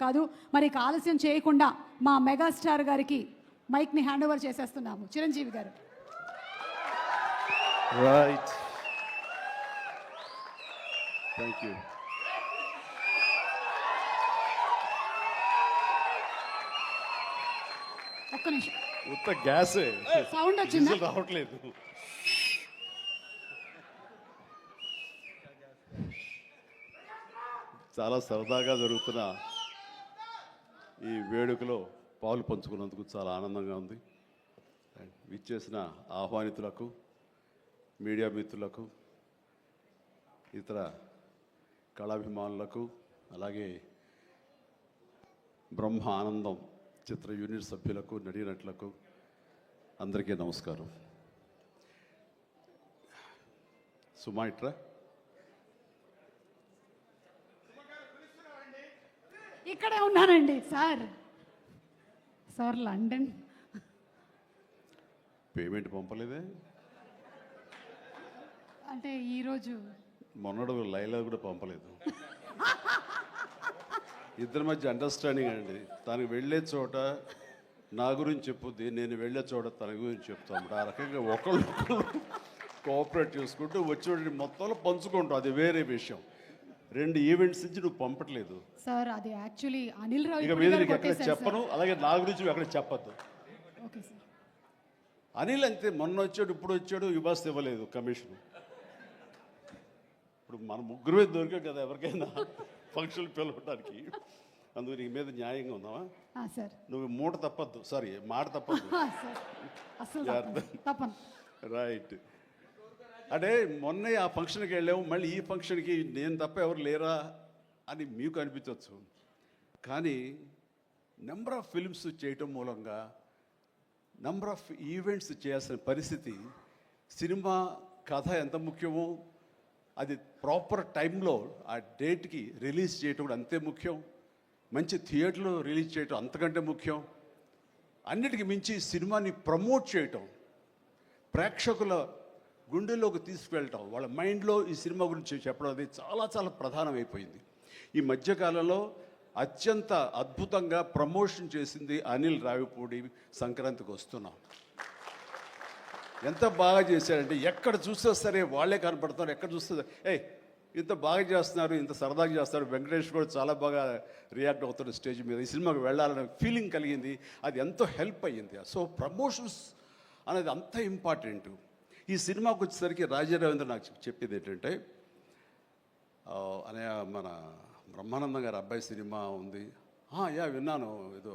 కాదు. మరి ఆలస్యం చేయకుండా మా మెగాస్టార్ గారికి మైక్ని హ్యాండ్ ఓవర్ చేసేస్తున్నాము. చిరంజీవి గారు. Right, thank you. ఒక్క నిమిషం, ఉత్త గ్యాసే, సౌండ్ వచ్చిందా? రావట్లేదు. చాలా సరదాగా జరుగుతున్న ఈ వేడుకలో పాలు పంచుకున్నందుకు చాలా ఆనందంగా ఉంది. విచ్చేసిన ఆహ్వానితులకు, మీడియా మిత్రులకు, ఇతర కళాభిమానులకు, అలాగే బ్రహ్మ ఆనందం చిత్ర యూనిట్ సభ్యులకు, నటీనటులకు అందరికీ నమస్కారం. సుమాయిట్రా ఇక్కడే ఉన్నానండి సార్. సార్ లండన్ పేమెంట్ పంపలేదే? అంటే ఈరోజు మొన్నడు లైలా కూడా పంపలేదు. ఇద్దరి మధ్య అండర్స్టాండింగ్ అండి. తనకు వెళ్ళే చోట నా గురించి చెప్పుద్ది, నేను వెళ్ళే చోట తన గురించి చెప్తాను. ఆ రకంగా ఒకళ్ళు కోఆపరేట్ చేసుకుంటూ వచ్చి మొత్తంలో పంచుకుంటాం. అది వేరే విషయం. 2 ఈవెంట్స్ నుంచి నువ్వు పంపట్లేదు సార్. అది యాక్చువల్లీ అనిల్ రావు ఇక మీద నీకు ఎక్కడ చెప్పను, అలాగే నా గురించి నువ్వు ఎక్కడ చెప్పద్దు. Okay sir. అనిల్ అంతే, మొన్న వచ్చాడు, ఇప్పుడు వచ్చాడు, యుబాస్ ఇవ్వలేదు కమిషన్. ఇప్పుడు మన ముగ్గురే దొరికాం కదా ఎవరికైనా ఫంక్షన్ పిలవడానికి. అందుకు నీ మీద న్యాయంగా ఉందామా సార్? నువ్వు మూట తప్పద్దు, సారీ మాట తప్పద్దు. రైట్. అంటే మొన్న ఆ ఫంక్షన్కి వెళ్ళాము, మళ్ళీ ఈ ఫంక్షన్కి నేను తప్ప ఎవరు లేరా అని మీకు అనిపించవచ్చు. కానీ నెంబర్ ఆఫ్ ఫిల్మ్స్ చేయటం మూలంగా నెంబర్ ఆఫ్ ఈవెంట్స్ చేయాల్సిన పరిస్థితి, సినిమా కథ ఎంత ముఖ్యమో అది ప్రాపర్ టైంలో ఆ డేట్కి రిలీజ్ చేయటం కూడా అంతే ముఖ్యం. మంచి థియేటర్లో రిలీజ్ చేయటం అంతకంటే ముఖ్యం. అన్నిటికీ మించి సినిమాని ప్రమోట్ చేయటం, ప్రేక్షకుల గుండెల్లోకి తీసుకువెళ్ళటం, వాళ్ళ మైండ్లో ఈ సినిమా గురించి చెప్పడం అది చాలా చాలా ప్రధానమైపోయింది. ఈ మధ్యకాలంలో అత్యంత అద్భుతంగా ప్రమోషన్ చేసింది అనిల్ రావిపూడి. సంక్రాంతికి వస్తున్నాం, ఎంత బాగా చేశారంటే ఎక్కడ చూస్తే సరే వాళ్ళే కనపడుతున్నారు. ఎక్కడ చూస్తే ఇంత బాగా చేస్తున్నారు, ఇంత సరదాగా చేస్తారు. వెంకటేష్ కూడా చాలా బాగా రియాక్ట్ అవుతాడు స్టేజ్ మీద. ఈ సినిమాకి వెళ్ళాలనే ఫీలింగ్ కలిగింది. అది ఎంతో హెల్ప్ అయ్యింది. సో ప్రమోషన్స్ అనేది అంత ఇంపార్టెంట్. ఈ సినిమాకి వచ్చేసరికి రాజా రవీంద్ర నాకు చెప్పేది ఏంటంటే, అనే మన బ్రహ్మానందం గారి అబ్బాయి సినిమా ఉంది. విన్నాను, ఏదో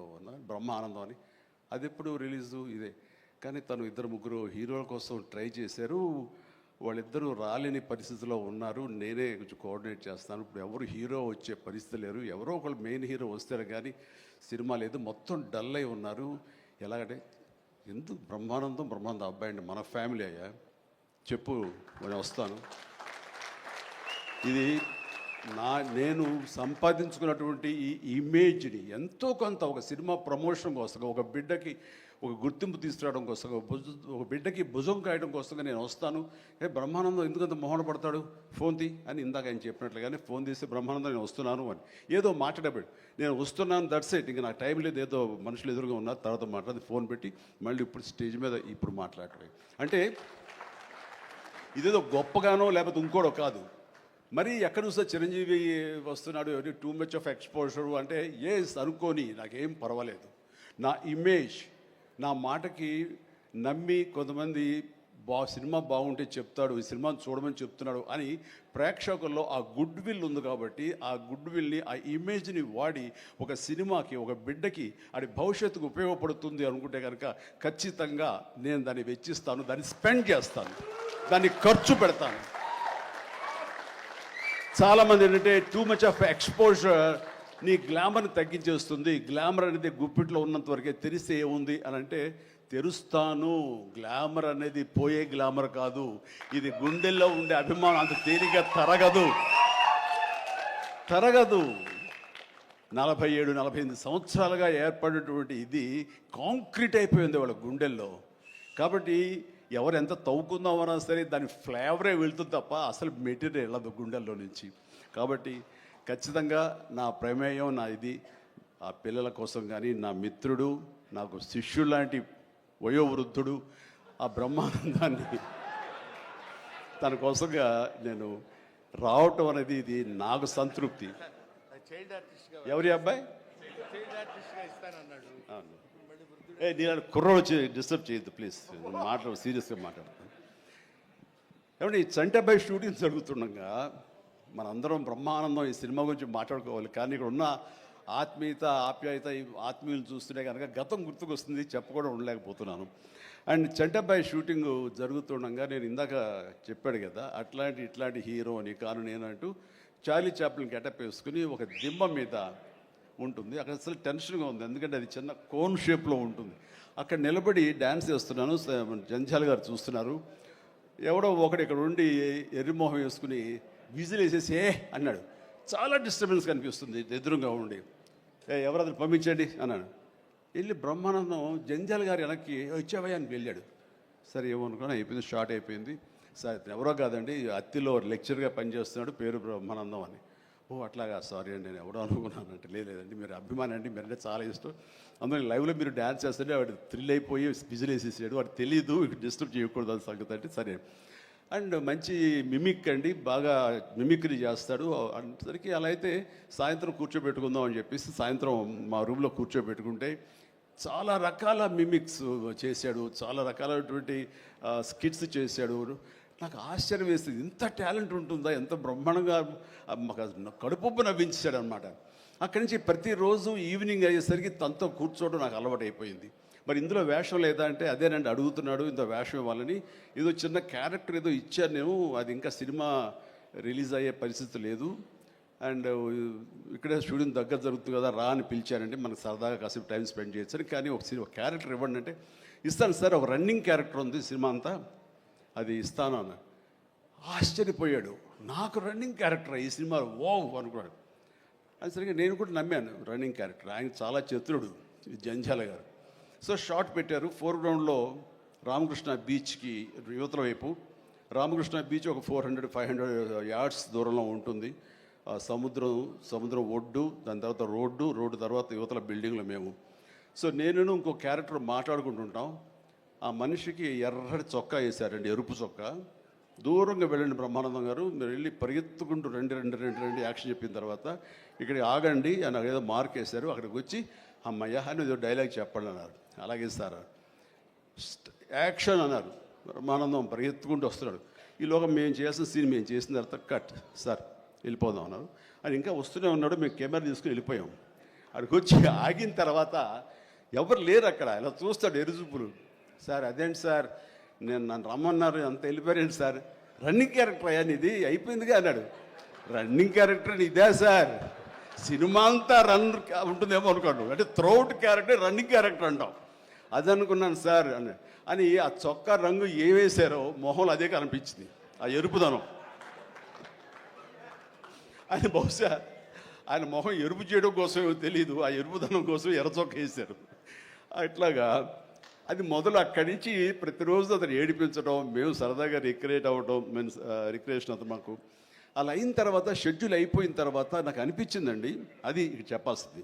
బ్రహ్మ ఆనందం అని. అది ఎప్పుడు రిలీజు ఇదే. కానీ తను 2-3 హీరోల కోసం ట్రై చేశారు. వాళ్ళిద్దరూ రాలేని పరిస్థితిలో ఉన్నారు. నేనే కొంచెం కోఆర్డినేట్ చేస్తాను. ఇప్పుడు ఎవరు హీరో వచ్చే పరిస్థితి లేరు. ఎవరో ఒకళ్ళు మెయిన్ హీరో వస్తారు కానీ సినిమా లేదు. మొత్తం డల్ అయి ఉన్నారు. ఎలాగంటే ఎందుకు బ్రహ్మానందం అబ్బాయి అండి, మన ఫ్యామిలీ అయ్యా, చెప్పు నేను వస్తాను. ఇది నేను సంపాదించుకున్నటువంటి ఈ ఇమేజ్ని ఎంతో కొంత ఒక సినిమా ప్రమోషన్ కోసం, ఒక బిడ్డకి ఒక గుర్తింపు తీసుకురావడం కోసం, ఒక బిడ్డకి భుజం కాయడం కోసంగా నేను వస్తాను. బ్రహ్మానందం ఎందుకంత మొహన పడతాడు, ఫోన్ తీ అని ఇందాక ఆయన చెప్పినట్లుగానే ఫోన్ తీసి బ్రహ్మానందం నేను వస్తున్నాను అని ఏదో మాట్లాడబడి, నేను వస్తున్నాను, దట్స్ ఇట్, ఇంకా నాకు టైం లేదు, ఏదో మనుషులు ఎదురుగా ఉన్నారు, తర్వాత మాట్లాడి ఫోన్ పెట్టి మళ్ళీ ఇప్పుడు స్టేజ్ మీద ఇప్పుడు మాట్లాడటం. అంటే ఇదేదో గొప్పగానో లేకపోతే ఇంకోటో కాదు. మరి ఎక్కడ చూస్తే చిరంజీవి వస్తున్నాడు, టూ మచ్ ఆఫ్ ఎక్స్పోజర్ అంటే అనుకోని నాకేం పర్వాలేదు. నా ఇమేజ్, నా మాటకి నమ్మి కొంతమంది సినిమా బాగుంటే చెప్తాడు, ఈ సినిమాని చూడమని చెప్తున్నాడు అని ప్రేక్షకుల్లో ఆ గుడ్ విల్ ఉంది. కాబట్టి ఆ గుడ్ విల్ని, ఆ ఇమేజ్ని వాడి ఒక సినిమాకి, ఒక బిడ్డకి అది భవిష్యత్తుకు ఉపయోగపడుతుంది అనుకుంటే కనుక ఖచ్చితంగా నేను దాన్ని వెచ్చిస్తాను, దాన్ని స్పెండ్ చేస్తాను, దాన్ని ఖర్చు పెడతాను. చాలామంది ఏంటంటే టూ మచ్ ఆఫ్ ఎక్స్పోజర్ నీ గ్లామర్ని తగ్గించేస్తుంది. గ్లామర్ అనేది గుప్పిట్లో ఉన్నంత వరకే, తెలిస్తే ఏముంది అని అంటే తెరుస్తాను. గ్లామర్ అనేది పోయే గ్లామర్ కాదు, ఇది గుండెల్లో ఉండే అభిమానం అంత తేలిగ్గా తరగదు. 47-48 సంవత్సరాలుగా ఏర్పడినటువంటి ఇది కాంక్రీట్ అయిపోయింది వాళ్ళ గుండెల్లో. కాబట్టి ఎవరు ఎంత తవ్వుకుందామన్నా సరే దాని ఫ్లేవరే వెళ్తుంది తప్ప అసలు మెటీరియల్ వెళ్ళదు గుండెల్లో నుంచి. కాబట్టి ఖచ్చితంగా నా ప్రమేయం, నా ఇది ఆ పిల్లల కోసం కానీ నా మిత్రుడు, నాకు శిష్యుడు లాంటి వయోవృద్ధుడు ఆ బ్రహ్మానందాన్ని తన కోసంగా నేను రావటం అనేది ఇది నాకు సంతృప్తి. ఎవరి అబ్బాయి అవును. నేను కుర్రోడు వచ్చి డిస్టర్బ్ చేయొద్దు ప్లీజ్, మాట్లాడు సీరియస్గా మాట్లాడతాను. ఏమంటే ఈ చంటబ్బాయి షూటింగ్ జరుగుతుండగా మనందరం బ్రహ్మానందం ఈ సినిమా గురించి మాట్లాడుకోవాలి, కానీ ఇక్కడ ఉన్న ఆత్మీయత ఆప్యాయత ఈ ఆత్మీయులు చూస్తుంటే కనుక గతం గుర్తుకొస్తుంది, చెప్పకుండా ఉండలేకపోతున్నాను. అండ్ చంటబ్బాయి షూటింగ్ జరుగుతుండగా నేను ఇందాక చెప్పాడు కదా ఇట్లాంటి హీరో అని కాను నేనంటూ చార్లీ చాప్లిన్ గెటప్ వేసుకుని ఒక దిమ్మ మీద ఉంటుంది. అక్కడ అసలు టెన్షన్గా ఉంది, ఎందుకంటే అది చిన్న కోన్ షేప్లో ఉంటుంది. అక్కడ నిలబడి డ్యాన్స్ చేస్తున్నాను, జంజాల్ గారు చూస్తున్నారు. ఎవడో ఒకడు ఇక్కడ ఉండి ఎర్రిమోహం వేసుకుని విజిల్ వేసేసి అన్నాడు. చాలా డిస్టర్బెన్స్ కనిపిస్తుంది ఎదురుగా ఉండి. ఎవరది పంపించండి అన్నాడు. వెళ్ళి బ్రహ్మానందం జంజాల్ గారు వెనక్కి వచ్చావయ్యా అని వెళ్ళాడు. సరే ఏమనుకున్నా అయిపోయింది, షార్ట్ అయిపోయింది. సార్ ఎవరో కాదండి, అత్తిలో లెక్చర్గా పనిచేస్తున్నాడు, పేరు బ్రహ్మానందం అని. ఓ అట్లాగా, సారీ అండి నేను ఎవడో అనుకున్నానంటే. లేదండి మీరు అభిమాని అండి, మీరంటే చాలా ఇష్టం, అందులో లైవ్లో మీరు డ్యాన్స్ చేస్తుంటే వాడు థ్రిల్ అయిపోయి విజిల్ వేసేసాడు, వాడు తెలీదు డిస్టర్బ్ చేయకూడదు అని సంగతి అంటే సరే. అండ్ మంచి మిమిక్ అండి, బాగా మిమిక్రీ చేస్తాడు అనేసరికి అలా అయితే సాయంత్రం కూర్చోబెట్టుకుందాం అని చెప్పేసి సాయంత్రం మా రూమ్లో కూర్చోబెట్టుకుంటే చాలా రకాల మిమిక్స్ చేశాడు, చాలా రకాలైనటువంటి స్కిట్స్ చేశాడు. నాకు ఆశ్చర్యం వేస్తుంది, ఇంత టాలెంట్ ఉంటుందా, ఎంత బ్రహ్మాండంగా కడుపుబ్బు నవ్వించాడు అనమాట. అక్కడి నుంచి ప్రతిరోజు ఈవినింగ్ అయ్యేసరికి తనతో కూర్చోవడం నాకు అలవాటు అయిపోయింది. మరి ఇందులో వేషం లేదా అంటే అదేనండి అడుగుతున్నాడు, ఇంత వేషం ఇవ్వాలని. ఏదో చిన్న క్యారెక్టర్ ఏదో ఇచ్చాను నేను, అది ఇంకా సినిమా రిలీజ్ అయ్యే పరిస్థితి లేదు. అండ్ ఇక్కడే స్టూడియో దగ్గర జరుగుతుంది కదా రా అని పిలిచానంటే మనకు సరదాగా కాసేపు టైం స్పెండ్ చేయొచ్చు. కానీ ఒక క్యారెక్టర్ ఇవ్వండి అంటే ఇస్తాను సార్, ఒక రన్నింగ్ క్యారెక్టర్ ఉంది సినిమా అంతా, అది ఇస్తాను అన్న. ఆశ్చర్యపోయాడు, నాకు రన్నింగ్ క్యారెక్టర్ ఈ సినిమా ఓవ్ అనుకున్నాడు. అది సరిగ్గా నేను కూడా నమ్మాను, రన్నింగ్ క్యారెక్టర్. ఆయన చాలా చతురుడు జంజాల గారు. సో షార్ట్ పెట్టారు. ఫోర్గ్రౌండ్లో రామకృష్ణ బీచ్కి యువతల వైపు, రామకృష్ణ బీచ్ ఒక 400-500 యార్డ్స్ దూరంలో ఉంటుంది. సముద్రం ఒడ్డు, దాని తర్వాత రోడ్డు తర్వాత యువతల బిల్డింగ్లో మేము. సో నేను ఇంకో క్యారెక్టర్ మాట్లాడుకుంటుంటాం. ఆ మనిషికి ఎర్రటి చొక్కా వేశారండి, ఎరుపు చొక్కా. దూరంగా వెళ్ళండి బ్రహ్మానందం గారు, మీరు వెళ్ళి పరిగెత్తుకుంటూ రెండు యాక్షన్ చెప్పిన తర్వాత ఇక్కడికి ఆగండి అని ఏదో మార్క్ వేశారు. అక్కడికి వచ్చి అమ్మయ్య అని ఏదో డైలాగ్ చెప్పండి అన్నారు. అలాగే సార్ యాక్షన్ అన్నారు. బ్రహ్మానందం పరిగెత్తుకుంటూ వస్తున్నాడు. ఈలోగా మేము చేసిన సీన్ మేము చేసిన తర్వాత కట్ సార్ వెళ్ళిపోదాం అన్నారు. అని ఇంకా వస్తూనే ఉన్నాడు. మేము కెమెరా తీసుకుని వెళ్ళిపోయాం. అక్కడికి వచ్చి ఆగిన తర్వాత ఎవరు లేరు అక్కడ. ఇలా చూస్తాడు ఎరుజుపులు. సార్ అదేంటి సార్, నన్ను రమ్మన్నారు, అంత వెళ్ళిపోయారండి సార్. రన్నింగ్ క్యారెక్టర్ అయ్యా ఇది అయిపోయిందిగా అన్నాడు. రన్నింగ్ క్యారెక్టర్ ఇదే సార్, సినిమా అంతా రన్ ఉంటుందేమో అనుకోండి, అంటే త్రౌట్ క్యారెక్టర్ రన్నింగ్ క్యారెక్టర్ అంటాం. అది అనుకున్నాను సార్ అని ఆ చొక్కా రంగు ఏ వేశారో మొహంలో అదే కనిపించింది, ఆ ఎరుపుదనం. ఆయన బహుశా ఆయన మొహం ఎరుపు చేయడం కోసం తెలియదు, ఆ ఎరుపుదనం కోసం ఎర్ర చొక్క వేశారు. అట్లాగా అది మొదలు అక్కడి నుంచి ప్రతిరోజు అతను ఏడిపించడం, మేము సరదాగా రిక్రియేట్ అవ్వడం, రిక్రియేషన్ అతను మాకు. అలా అయిన తర్వాత షెడ్యూల్ అయిపోయిన తర్వాత నాకు అనిపించిందండి, అది చెప్పాల్సింది,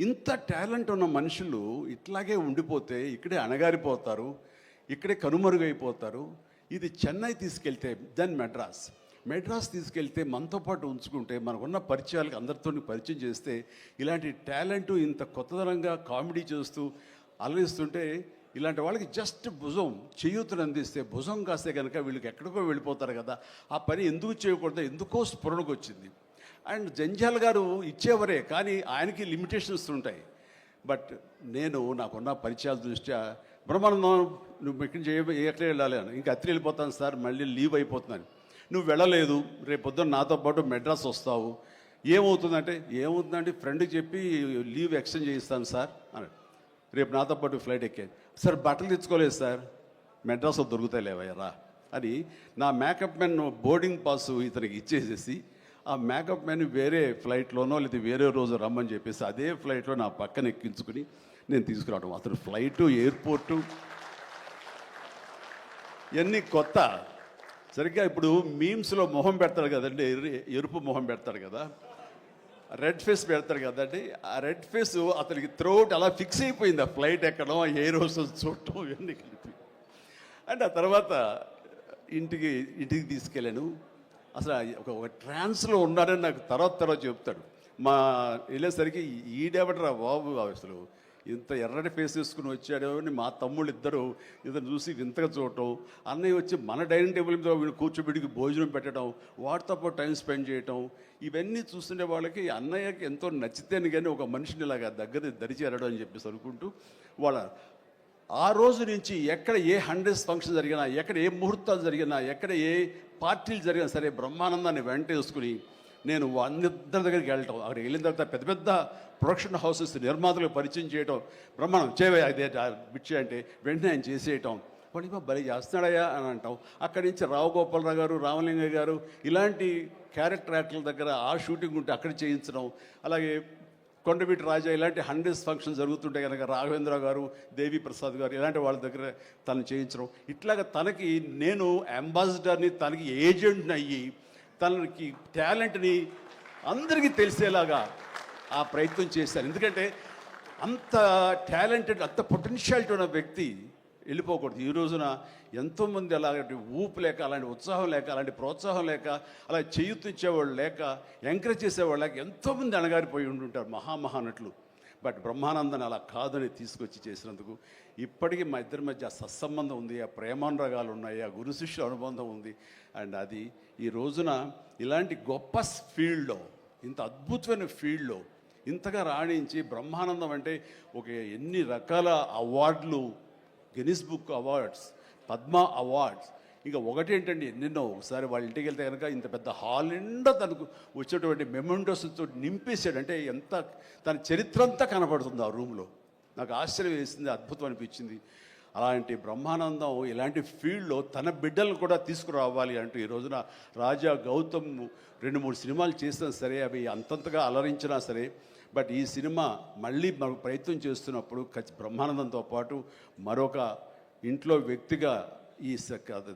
ఇంత టాలెంట్ ఉన్న మనుషులు ఇట్లాగే ఉండిపోతే ఇక్కడే అణగారిపోతారు, ఇక్కడే కనుమరుగైపోతారు. ఇది చెన్నై తీసుకెళ్తే దెన్ మెడ్రాస్ తీసుకెళ్తే మనతో పాటు ఉంచుకుంటే మనకున్న పరిచయాలకు అందరితో పరిచయం చేస్తే ఇలాంటి టాలెంట్ ఇంత కొత్తదనంగా కామెడీ చేస్తూ అలరిస్తుంటే ఇలాంటి వాళ్ళకి జస్ట్ భుజం చేయూతను అందిస్తే, భుజం కాస్తే కనుక వీళ్ళకి ఎక్కడికో వెళ్ళిపోతారు కదా. ఆ పని ఎందుకు చేయకూడదు, ఎందుకో స్ఫురణకు వచ్చింది. అండ్ జంజాల్ గారు ఇచ్చేవరే, కానీ ఆయనకి లిమిటేషన్స్ ఉంటాయి. బట్ నాకున్న పరిచయాల దృష్ట్యా బ్రహ్మానందం నువ్వు ఎక్కడ వెళ్ళాలి అని, ఇంకా అత్రి వెళ్ళిపోతాను సార్, మళ్ళీ లీవ్ అయిపోతున్నాను. నువ్వు వెళ్ళలేదు, రేపు పొద్దున్న నాతో పాటు మెడ్రాస్ వస్తావు, ఏమవుతుందంటే ఫ్రెండ్కి చెప్పి లీవ్ ఎక్స్టెండ్ చేయిస్తాను సార్ అన్నాడు. రేపు నాతో పాటు ఫ్లైట్ ఎక్కాను సార్, బట్టలు తెచ్చుకోలేదు సార్, మెడ్రాస్లో దొరుకుతాయి లేవయ్యరా అని నా మేకప్ మ్యాన్ బోర్డింగ్ పాస్ ఇతనికి ఇచ్చేసేసి ఆ మేకప్ మ్యాన్ వేరే ఫ్లైట్లోనో లేదా వేరే రోజు రమ్మని చెప్పేసి అదే ఫ్లైట్లో నా పక్కన ఎక్కించుకుని నేను తీసుకురావడం. అతను ఫ్లైటు, ఎయిర్పోర్టు ఇవన్నీ కొత్త. సరిగ్గా ఇప్పుడు మీమ్స్లో మొహం పెడతాడు కదండి, ఎరుపు మొహం పెడతాడు కదా, రెడ్ ఫేస్ పెడతాడు కదండి, ఆ రెడ్ ఫేస్ అతనికి త్రోట్ అలా ఫిక్స్ అయిపోయింది. ఆ ఫ్లైట్ ఎక్కడం, ఆ ఎయిర్ హోస్టెస్ చూడటం ఇవన్నీ కలిపి. అండ్ ఆ తర్వాత ఇంటికి తీసుకెళ్ళాను. అసలు ఒక ట్రాన్స్లో ఉన్నాడని నాకు తర్వాత చెప్తాడు. మా వెళ్ళేసరికి ఈడెవడరా బాబు అసలు ఇంత ఎర్రటి ఫేస్ వేసుకుని వచ్చాడో అని మా తమ్ముళ్ళు ఇద్దరు చూసి వింతగా చూడటం, అన్నయ్య వచ్చి మన డైనింగ్ టేబుల్ మీద వీళ్ళు కూర్చోబెడికి భోజనం పెట్టడం, వాటితో పాటు టైం స్పెండ్ చేయటం, ఇవన్నీ చూస్తుండే వాళ్ళకి అన్నయ్యకి ఎంతో నచ్చితేనే కానీ ఒక మనిషిని ఇలాగా దగ్గర దరిచేరడం అని చెప్పేసి అనుకుంటూ వాళ్ళ ఆ రోజు నుంచి ఎక్కడ ఏ 100th ఫంక్షన్ జరిగినా, ఎక్కడ ఏ ముహూర్తాలు జరిగినా, ఎక్కడ ఏ పార్టీలు జరిగినా సరే బ్రహ్మానందాన్ని వెంట వేసుకుని నేను అందరి దగ్గరికి వెళ్ళటం, అక్కడికి వెళ్ళిన తర్వాత పెద్ద పెద్ద ప్రొడక్షన్ హౌసెస్ నిర్మాతలకు పరిచయం చేయటం, బ్రహ్మాండం చేయవే అదే బిచ్చే అంటే వెంటనే ఆయన చేసేయటం, వాడికి భలే చేస్తున్నాడయ్యా అని అంటాం. అక్కడి నుంచి రావు గోపాలరావు గారు, రామలింగయ్య గారు ఇలాంటి క్యారెక్టర్ యాక్టర్ల దగ్గర ఆ షూటింగ్ ఉంటే అక్కడ చేయించడం, అలాగే కొండవీటి రాజా ఇలాంటి 100th ఫంక్షన్ జరుగుతుంటే కనుక రాఘవేంద్ర గారు, దేవి ప్రసాద్ గారు ఇలాంటి వాళ్ళ దగ్గర తను చేయించడం, ఇట్లాగా తనకి నేను అంబాసిడర్ని, తనకి ఏజెంట్ని అయ్యి తనకి టాలెంట్ని అందరికీ తెలిసేలాగా ఆ ప్రయత్నం చేశాను. ఎందుకంటే అంత టాలెంటెడ్, అంత పొటెన్షియాలిటీ ఉన్న వ్యక్తి వెళ్ళిపోకూడదు. ఈ రోజున ఎంతోమంది అలాంటి ఊపు లేక, అలాంటి ఉత్సాహం లేక, అలాంటి ప్రోత్సాహం లేక, అలా చేయూతించేవాళ్ళు లేక, ఎంకరేజ్ చేసేవాళ్ళు లేక ఎంతోమంది అణగారిపోయి ఉంటుంటారు మహానటులు. బట్ బ్రహ్మానందన్ అలా కాదని తీసుకొచ్చి చేసినందుకు ఇప్పటికీ మా ఇద్దరి మధ్య ఆ సత్సంబంధం ఉంది, ఆ ప్రేమానురాగాలు ఉన్నాయి, ఆ గురు శిష్యుల అనుబంధం ఉంది. అండ్ అది ఈ రోజున ఇలాంటి గొప్ప ఫీల్డ్లో, ఇంత అద్భుతమైన ఫీల్డ్లో ఇంతగా రాణించి బ్రహ్మానందం అంటే ఒక ఎన్ని రకాల అవార్డులు, Guinness book awards, Padma awards, ఇంకా ఒకటేంటండి ఎన్నెన్నో. ఒకసారి వాళ్ళ ఇంటికి వెళ్తే కనుక ఇంత పెద్ద హాల్ నిండా తనకు వచ్చేటువంటి మెమెంటోస్తో నింపేశాడు. అంటే ఎంత తన చరిత్ర అంతా కనబడుతుంది ఆ రూమ్లో. నాకు ఆశ్చర్యం వేసింది, అద్భుతం అనిపించింది. అలాంటి బ్రహ్మానందం ఇలాంటి ఫీల్డ్లో తన బిడ్డలను కూడా తీసుకురావాలి అంటూ ఈ రోజున రాజా గౌతమ్ 2-3 సినిమాలు చేసినా సరే, అవి అంతంతగా అలరించినా సరే, బట్ ఈ సినిమా మళ్ళీ మనకు ప్రయత్నం చేస్తున్నప్పుడు బ్రహ్మానందంతో పాటు మరొక ఇంట్లో వ్యక్తిగా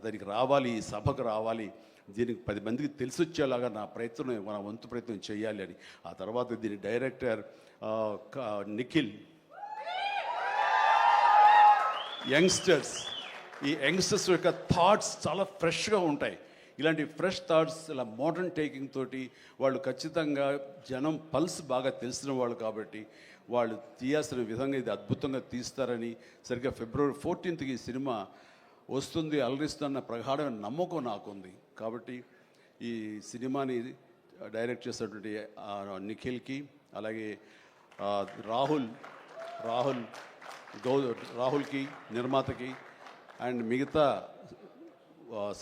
దానికి రావాలి, ఈ సభకు రావాలి, దీనికి 10 మందికి తెలిసి వచ్చేలాగా మన వంతు ప్రయత్నం చేయాలి అని. ఆ తర్వాత దీని డైరెక్టర్ నిఖిల్, ఈ యంగ్స్టర్స్ యొక్క థాట్స్ చాలా ఫ్రెష్గా ఉంటాయి. ఇలాంటి ఫ్రెష్ థాట్స్, ఇలా మోడర్న్ టేకింగ్ తోటి వాళ్ళు ఖచ్చితంగా జనం పల్స్ బాగా తెలిసిన వాళ్ళు కాబట్టి వాళ్ళు తీయాల్సిన విధంగా ఇది అద్భుతంగా తీస్తారని, సరిగ్గా February 14th ఈ సినిమా వస్తుంది, అలరిస్తున్న ప్రగాఢమైన నమ్మకం నాకుంది. కాబట్టి ఈ సినిమాని డైరెక్ట్ చేసినటువంటి నిఖిల్కి, అలాగే రాహుల్కి నిర్మాతకి, అండ్ మిగతా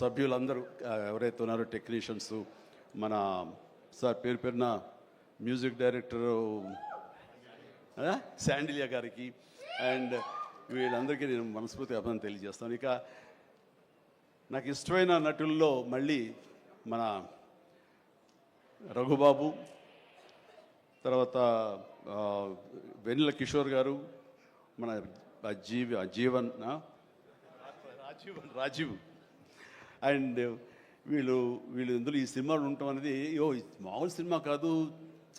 సభ్యులందరూ ఎవరైతే ఉన్నారో టెక్నీషియన్స్, మన సార్ పేరున మ్యూజిక్ డైరెక్టరు శాండిలియా గారికి, అండ్ వీళ్ళందరికీ నేను మనస్ఫూర్తి అభినందన తెలియజేస్తాను. ఇక నాకు ఇష్టమైన నటుల్లో మళ్ళీ మన రఘుబాబు, తర్వాత వెన్నెల కిషోర్ గారు, మన రాజీవ్, అండ్ వీళ్ళు ఇందులో ఈ సినిమాలు ఉండటం అనేది మామూలు సినిమా కాదు,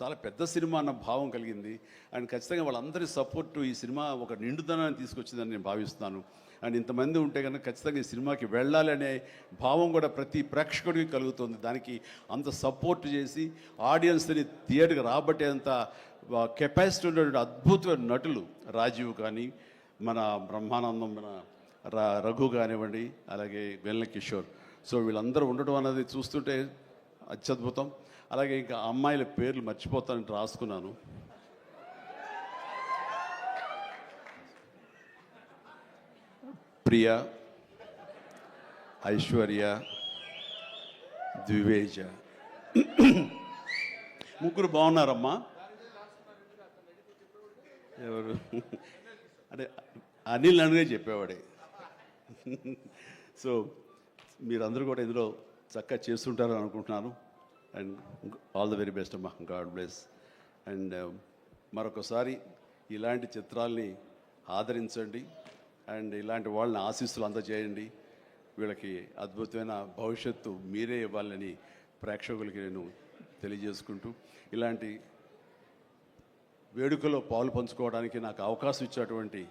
చాలా పెద్ద సినిమా అన్న భావం కలిగింది. అండ్ ఖచ్చితంగా వాళ్ళందరి సపోర్టు ఈ సినిమా ఒక నిండుదనాన్ని తీసుకొచ్చిందని నేను భావిస్తున్నాను. అండ్ ఇంతమంది ఉంటే కనుక ఖచ్చితంగా ఈ సినిమాకి వెళ్ళాలి అనే భావం కూడా ప్రతి ప్రేక్షకుడికి కలుగుతుంది. దానికి అంత సపోర్ట్ చేసి ఆడియన్స్ని థియేటర్కి రాబట్టేంత కెపాసిటీ ఉన్నటువంటి అద్భుతమైన నటులు రాజీవ్ కానీ, మన బ్రహ్మానందం, మన రఘు కానివ్వండి, అలాగే వెన్నెల కిషోర్. సో వీళ్ళందరూ ఉండటం అనేది చూస్తుంటే అత్యద్భుతం. అలాగే ఇంకా అమ్మాయిల పేర్లు మర్చిపోతానంటే రాసుకున్నాను. ప్రియ, ఐశ్వర్య, ద్వివేజ, ముగ్గురు బాగున్నారమ్మా. ఎవరు అంటే అనిల్ నన్నుగా చెప్పేవాడే. సో మీరందరూ కూడా ఇందులో చక్కగా చేస్తుంటారని అనుకుంటున్నాను. And all the very best అమ్మా, గాడ్ బ్లెస్. అండ్ మరొకసారి ఇలాంటి చిత్రాల్ని ఆదరించండి, అండ్ ఇలాంటి వాళ్ళని ఆశీస్సులు అందజేయండి. వీళ్ళకి అద్భుతమైన భవిష్యత్తు మీరే ఇవ్వాలని ప్రేక్షకులకి నేను తెలియజేసుకుంటూ, ఇలాంటి వేడుకలో పాలు పంచుకోవడానికి నాకు అవకాశం ఇచ్చినటువంటి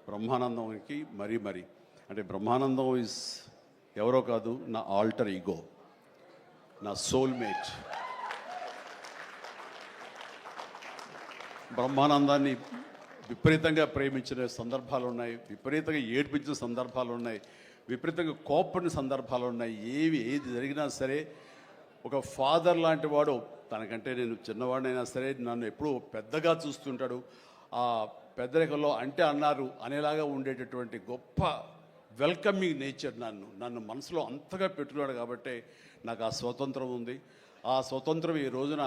బ్రహ్మానందంకి మరీ అంటే బ్రహ్మానందం ఇస్ ఎవరో కాదు, నా ఆల్టర్ ఈగో, నా సోల్మేట్. బ్రహ్మానందాన్ని విపరీతంగా ప్రేమించిన సందర్భాలు ఉన్నాయి, విపరీతంగా ఏడ్పించిన సందర్భాలు ఉన్నాయి, విపరీతంగా కోప్పడిన సందర్భాలు ఉన్నాయి. ఏది జరిగినా సరే ఒక ఫాదర్ లాంటి వాడు, తనకంటే నేను చిన్నవాడినైనా సరే నన్ను ఎప్పుడూ పెద్దగా చూస్తుంటాడు. ఆ పెద్దరికంలో అంటే అన్నారు అనేలాగా ఉండేటటువంటి గొప్ప వెల్కమింగ్ నేచర్ నన్ను మనసులో అంతగా పెట్టుకున్నాడు. కాబట్టి నాకు ఆ స్వతంత్రం ఉంది. ఆ స్వతంత్రం ఈ రోజున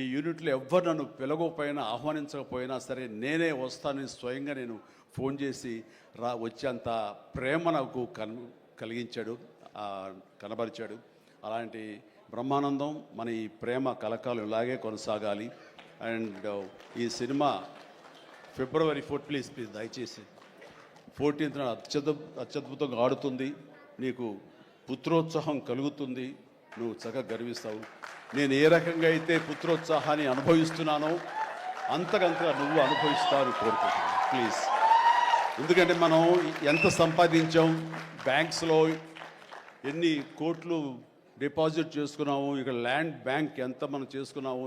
ఈ యూనిట్లో ఎవ్వరు నన్ను పిలవకపోయినా ఆహ్వానించకపోయినా సరే నేనే వస్తానని స్వయంగా నేను ఫోన్ చేసి వచ్చేంత ప్రేమ నాకు కలిగించాడు, కనబరిచాడు. అలాంటి బ్రహ్మానందం మన ఈ ప్రేమ కలకాలం ఇలాగే కొనసాగాలి. అండ్ ఈ సినిమా ఫిబ్రవరి 4 ప్లీజ్ దయచేసి 14th అత్యద్భుతంగా ఆడుతుంది. నీకు పుత్రోత్సాహం కలుగుతుంది, నువ్వు చక్కగా గర్విస్తావు. నేను ఏ రకంగా అయితే పుత్రోత్సాహాన్ని అనుభవిస్తున్నానో అంతకంతగా నువ్వు అనుభవిస్తావు కోరుకుంటున్నాను ప్లీజ్. ఎందుకంటే మనం ఎంత సంపాదించాం, బ్యాంక్స్లో ఎన్ని కోట్లు డిపాజిట్ చేసుకున్నాము, ఇక్కడ ల్యాండ్ బ్యాంక్ ఎంత మనం చేసుకున్నాము,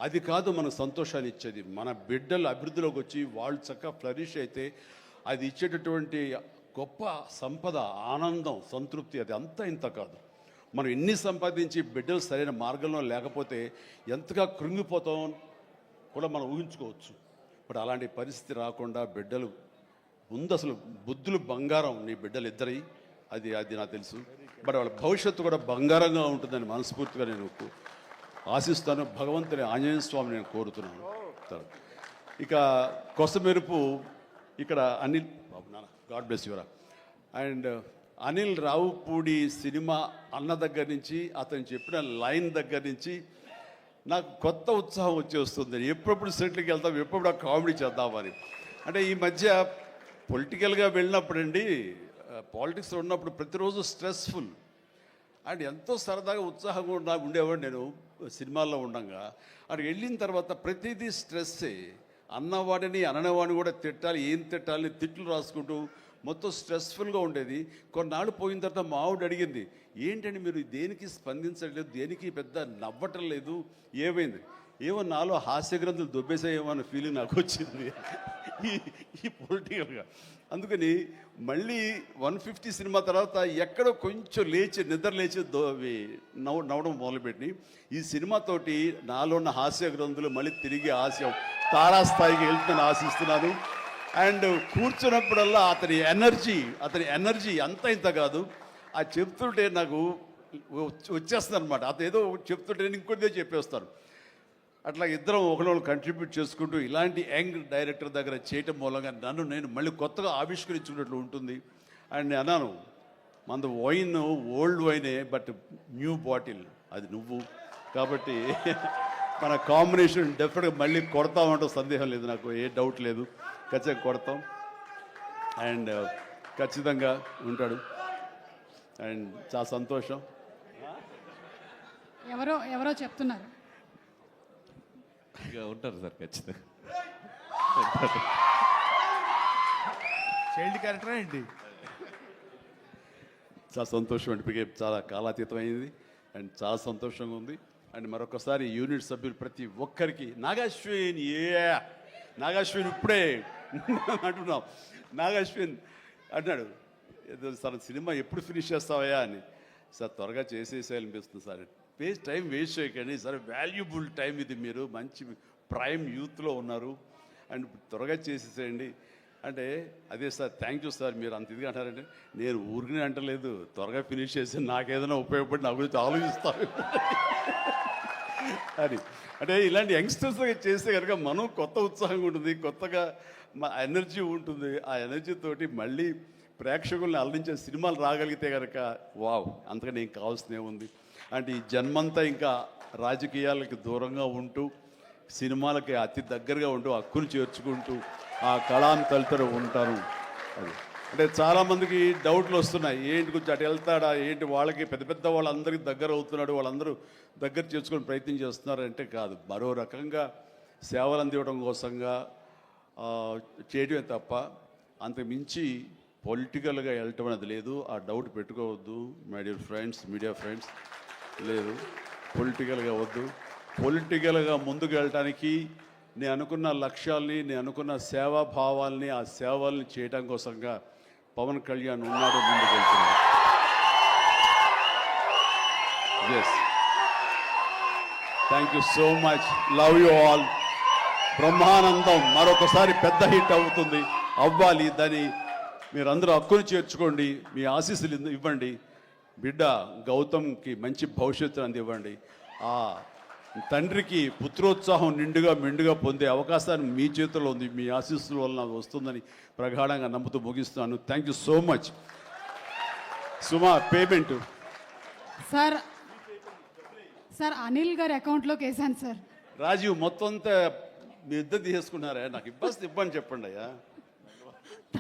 అది కాదు మనకు సంతోషాన్ని ఇచ్చేది. మన బిడ్డలు అభివృద్ధిలోకి వచ్చి వాళ్ళు చక్కగా ఫ్లరిష్ అయితే అది ఇచ్చేటటువంటి గొప్ప సంపద, ఆనందం, సంతృప్తి అది అంతా ఇంత కాదు. మనం ఎన్ని సంపాదించి బిడ్డలు సరైన మార్గంలో లేకపోతే ఎంతగా కృంగిపోతాం కూడా మనం ఊహించుకోవచ్చు. ఇప్పుడు అలాంటి పరిస్థితి రాకుండా బిడ్డలు ముందు అసలు బుద్ధులు బంగారం నీ బిడ్డలు ఇద్దరి, అది నాకు తెలుసు. బట్ వాళ్ళ భవిష్యత్తు కూడా బంగారంగా ఉంటుందని మనస్ఫూర్తిగా నేను ఆశిస్తాను. భగవంతుని ఆంజనేయ స్వామి నేను కోరుతున్నాను. ఇక కొసమెరుపు ఇక్కడ అనిల్ బాబు నాన్న గాడ్ బ్లెస్ యువరా. అండ్ అనిల్ రావుపూడి సినిమా అన్న దగ్గర నుంచి, అతను చెప్పిన లైన్ దగ్గర నుంచి నాకు కొత్త ఉత్సాహం వచ్చేస్తుంది. ఎప్పుడప్పుడు సెటిల్కి వెళ్తాం, ఎప్పుడు కామెడీ చేద్దామని. అంటే ఈ మధ్య పొలిటికల్గా వెళ్ళినప్పుడండి, పాలిటిక్స్లో ఉన్నప్పుడు ప్రతిరోజు స్ట్రెస్ఫుల్ అండ్ ఎంతో సరదాగా ఉత్సాహంగా ఉండేవాడు నేను సినిమాల్లో ఉండగా. అక్కడికి వెళ్ళిన తర్వాత ప్రతిదీ స్ట్రెస్సే. అన్నవాడిని అననవాడిని కూడా తిట్టాలి, ఏం తిట్టాలని తిట్లు రాసుకుంటూ మొత్తం స్ట్రెస్ఫుల్గా ఉండేది. కొన్నాళ్ళు పోయిన తర్వాత మా ఆవిడ అడిగింది, ఏంటంటే మీరు దేనికి స్పందించట్లేదు, దేనికి పెద్ద నవ్వటం లేదు, ఏమైంది? ఏమో నాలో హాస్య గ్రంథులు దొబ్బేసాయేమో అన్న ఫీలింగ్ నాకు వచ్చింది ఈ పొలిటికల్గా. అందుకని మళ్ళీ 150 సినిమా తర్వాత ఎక్కడో కొంచెం నిద్ర లేచి నవ్వడం మొదలుపెట్టి ఈ సినిమాతోటి నాలో ఉన్న హాస్య గ్రంథులు మళ్ళీ తిరిగి హాస్యం తారాస్థాయికి వెళ్తుందని ఆశిస్తున్నాను. అండ్ కూర్చున్నప్పుడల్లా అతని ఎనర్జీ అంత ఇంత కాదు. ఆ చెప్తుంటే నాకు వచ్చేస్తుంది అనమాట. అతను ఏదో చెప్తుంటే నేను ఇంకోటిదే చెప్పేస్తాను. అట్లా ఇద్దరం ఒకళ్ళు కంట్రిబ్యూట్ చేసుకుంటూ ఇలాంటి యంగ్ డైరెక్టర్ దగ్గర చేయటం మూలంగా నేను మళ్ళీ కొత్తగా ఆవిష్కరించుకున్నట్లు ఉంటుంది. అండ్ అన్నాను, మన వైన్ ఓల్డ్ వైనే, బట్ న్యూ బాటిల్ అది నువ్వు. కాబట్టి మన కాంబినేషన్ డెఫినెట్గా మళ్ళీ కొడతామంటే సందేహం లేదు, నాకు ఏ డౌట్ లేదు. ఖచ్చితంగా కొడతాం. అండ్ ఖచ్చితంగా ఉంటాడు. అండ్ చాలా సంతోషం. ఎవరో చెప్తున్నారు ఉంటారు సార్, ఖచ్చితంగా చైల్డ్ క్యారెక్టర్ ఏంటి? చాలా సంతోషం అండి, చాలా కాలాతీతమైంది అండ్ చాలా సంతోషంగా ఉంది. అండ్ మరొకసారి యూనిట్ సభ్యులు ప్రతి ఒక్కరికి నాగాశ్విన్ ఇప్పుడే అంటున్నాం. నాగాశ్విన్ అన్నాడు, సార్ సినిమా ఎప్పుడు ఫినిష్ చేస్తావయ్యా అని. సార్ త్వరగా చేసేసేయాలనిపిస్తుంది సార్, టైం వేస్ట్ చేయకండి సార్, వాల్యుబుల్ టైం ఇది, మీరు మంచి ప్రైమ్ యూత్లో ఉన్నారు అండ్ త్వరగా చేసేసేయండి అంటే. అదే సార్, థ్యాంక్ యూ సార్, మీరు అంత ఇదిగా అంటారంటే నేను ఊరికనే అంటలేదు, త్వరగా ఫినిష్ చేసి నాకేదైనా ఉపయోగపడి నా గురించి ఆలోచిస్తాను అని. అంటే ఇలాంటి యంగ్స్టర్స్ చేస్తే కనుక మనం కొత్త ఉత్సాహంగా ఉంటుంది, కొత్తగా ఎనర్జీ ఉంటుంది. ఆ ఎనర్జీతోటి మళ్ళీ ప్రేక్షకుల్ని అలరించే సినిమాలు రాగలిగితే కనుక వావ్, అంతగా ఏం కావాల్సినే ఉంది. అంటే ఈ జన్మంతా ఇంకా రాజకీయాలకి దూరంగా ఉంటూ సినిమాలకి అతి దగ్గరగా ఉంటూ హక్కును చేర్చుకుంటూ ఆ కళాన్ని తలుతూ ఉంటారు. అది అంటే చాలామందికి డౌట్లు వస్తున్నాయి, ఏంటి కొంచెం అటు వెళ్తాడా ఏంటి, వాళ్ళకి పెద్ద వాళ్ళందరికీ దగ్గర అవుతున్నాడు, వాళ్ళందరూ దగ్గర చేసుకొని ప్రయత్నం చేస్తున్నారు అంటే కాదు, మరో రకంగా సేవలు అందివ్వడం కోసంగా చేయడమే తప్ప అంతకు మించి పొలిటికల్గా వెళ్ళటం అనేది లేదు. ఆ డౌట్ పెట్టుకోవద్దు my dear friends, media friends. లేదు, పొలిటికల్గా వద్దు. పొలిటికల్గా ముందుకు వెళ్ళటానికి నేను అనుకున్న లక్ష్యాల్ని, నేను అనుకున్న సేవాభావాల్ని, ఆ సేవల్ని చేయడం కోసంగా పవన్ కళ్యాణ్ ఉన్నాడు, ముందుకు వెళ్తున్నాడు. Yes, thank you so much, love you all. Brahmanandam మరొకసారి పెద్ద హిట్ అవుతుంది, అవ్వాలి. దాన్ని మీరందరూ హక్కును చేర్చుకోండి, మీ ఆశీస్సులు ఇవ్వండి. బిడ్డ గౌతమ్కి మంచి భవిష్యత్తు అందివ్వండి. ఆ తండ్రికి పుత్రోత్సాహం నిండుగా మెండుగా పొందే అవకాశాన్ని మీ చేతిలో ఉంది. మీ ఆశీస్సుల వలన వస్తుందని ప్రగాఢంగా నమ్ముతూ ముగిస్తున్నాను. Thank you so much. Suma, payment sir sir Anil గారి అకౌంట్లోకి వేసాను సార్. రాజీవ్ మొత్తం అంతా మీ ఇద్దరు తీసుకున్నారా? నాకు ఇబ్బంది చెప్పండి అయ్యా.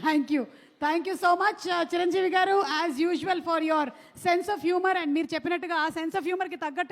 Thank you so much Chiranjeevi garu, as usual for your sense of humour. And మీరు చెప్పినట్టుగా ఆ సెన్స్ ఆఫ్ హ్యూమర్కి తగ్గట్టు